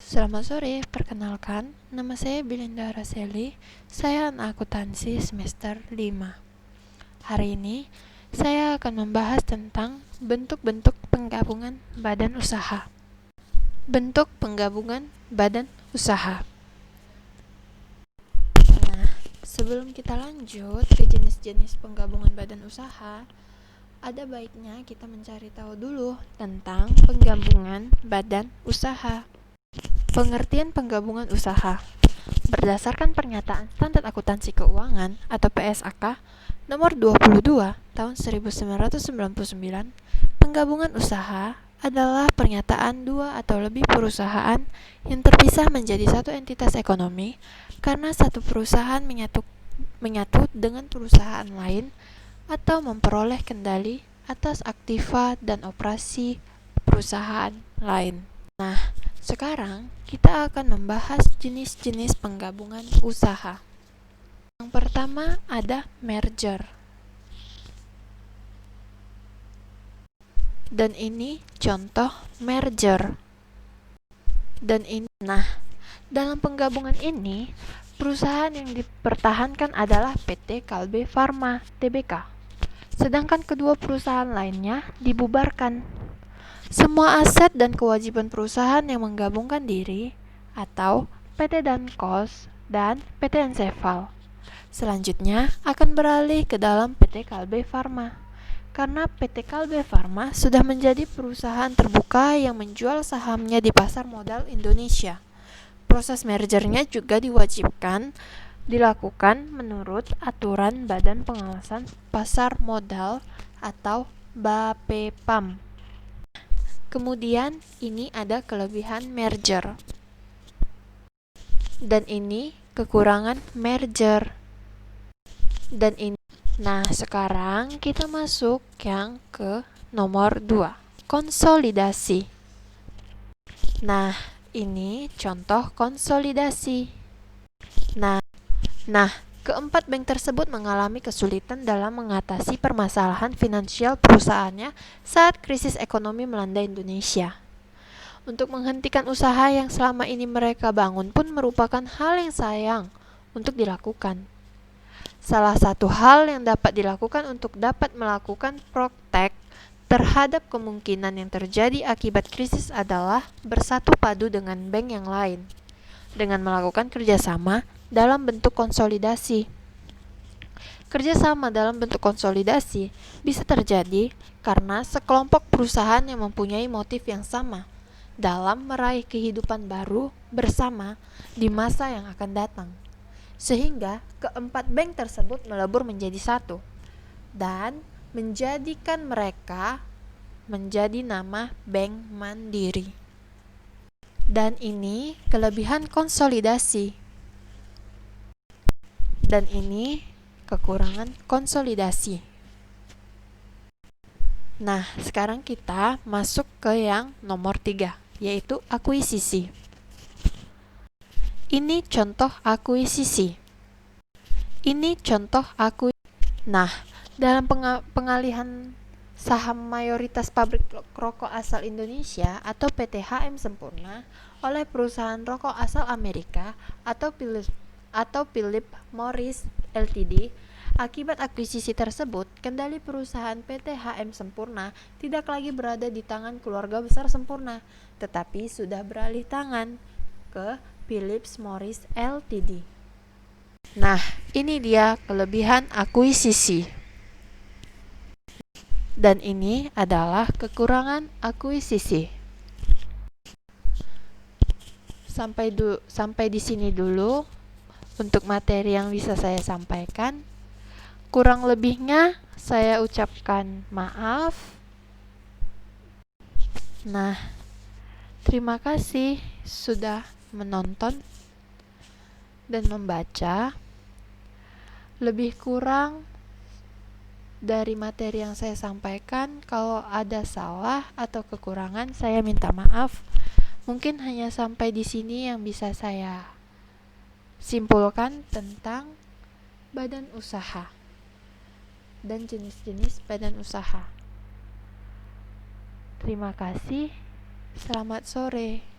Selamat sore, perkenalkan, nama saya Belinda Raseli, saya anak akuntansi semester 5. Hari ini, saya akan membahas tentang bentuk-bentuk penggabungan badan usaha. Bentuk penggabungan badan usaha. Nah, sebelum kita lanjut ke jenis-jenis penggabungan badan usaha, ada baiknya kita mencari tahu dulu tentang penggabungan badan usaha. Pengertian penggabungan usaha. Berdasarkan Pernyataan Standar Akuntansi Keuangan atau PSAK nomor 22 tahun 1999, penggabungan usaha adalah pernyataan dua atau lebih perusahaan yang terpisah menjadi satu entitas ekonomi karena satu perusahaan menyatu dengan perusahaan lain atau memperoleh kendali atas aktiva dan operasi perusahaan lain. Nah, sekarang kita akan membahas jenis-jenis penggabungan usaha. Yang pertama ada merger. Dan ini contoh merger. Dalam penggabungan ini, perusahaan yang dipertahankan adalah PT Kalbe Farma Tbk. Sedangkan kedua perusahaan lainnya dibubarkan. Semua aset dan kewajiban perusahaan yang menggabungkan diri atau PT Dankos dan PT Ensefal selanjutnya akan beralih ke dalam PT Kalbe Farma karena PT Kalbe Farma sudah menjadi perusahaan terbuka yang menjual sahamnya di pasar modal Indonesia. Proses mergernya juga diwajibkan dilakukan menurut aturan Badan Pengawasan Pasar Modal atau BAPEPAM. Kemudian ini ada kelebihan merger. Dan ini kekurangan merger. Dan ini. Nah, sekarang kita masuk yang ke nomor 2, konsolidasi. Nah, ini contoh konsolidasi. Nah, keempat bank tersebut mengalami kesulitan dalam mengatasi permasalahan finansial perusahaannya saat krisis ekonomi melanda Indonesia. Untuk menghentikan usaha yang selama ini mereka bangun pun merupakan hal yang sayang untuk dilakukan. Salah satu hal yang dapat dilakukan untuk dapat melakukan protek terhadap kemungkinan yang terjadi akibat krisis adalah bersatu padu dengan bank yang lain dengan melakukan kerjasama dalam bentuk konsolidasi. Kerjasama dalam bentuk konsolidasi bisa terjadi karena sekelompok perusahaan yang mempunyai motif yang sama dalam meraih kehidupan baru bersama di masa yang akan datang. Sehingga keempat bank tersebut melebur menjadi satu dan menjadikan mereka menjadi nama Bank Mandiri. Dan ini kelebihan konsolidasi. Dan ini kekurangan konsolidasi. Nah, sekarang kita masuk ke yang nomor 3, yaitu akuisisi. Ini contoh akuisisi. Nah, dalam pengalihan saham mayoritas pabrik rokok asal Indonesia atau PT HM Sempurna oleh perusahaan rokok asal Amerika atau Philip Morris Ltd. Akibat akuisisi tersebut, kendali perusahaan PT HM Sempurna tidak lagi berada di tangan keluarga besar Sempurna, tetapi sudah beralih tangan ke Philip Morris Ltd. Nah, ini dia kelebihan akuisisi. Dan ini adalah kekurangan akuisisi. Sampai di sini dulu untuk materi yang bisa saya sampaikan. Kurang lebihnya saya ucapkan maaf. Nah, terima kasih sudah menonton dan membaca. Lebih kurang dari materi yang saya sampaikan, kalau ada salah atau kekurangan, saya minta maaf. Mungkin hanya sampai di sini yang bisa saya simpulkan tentang badan usaha dan jenis-jenis badan usaha. Terima kasih. Selamat sore.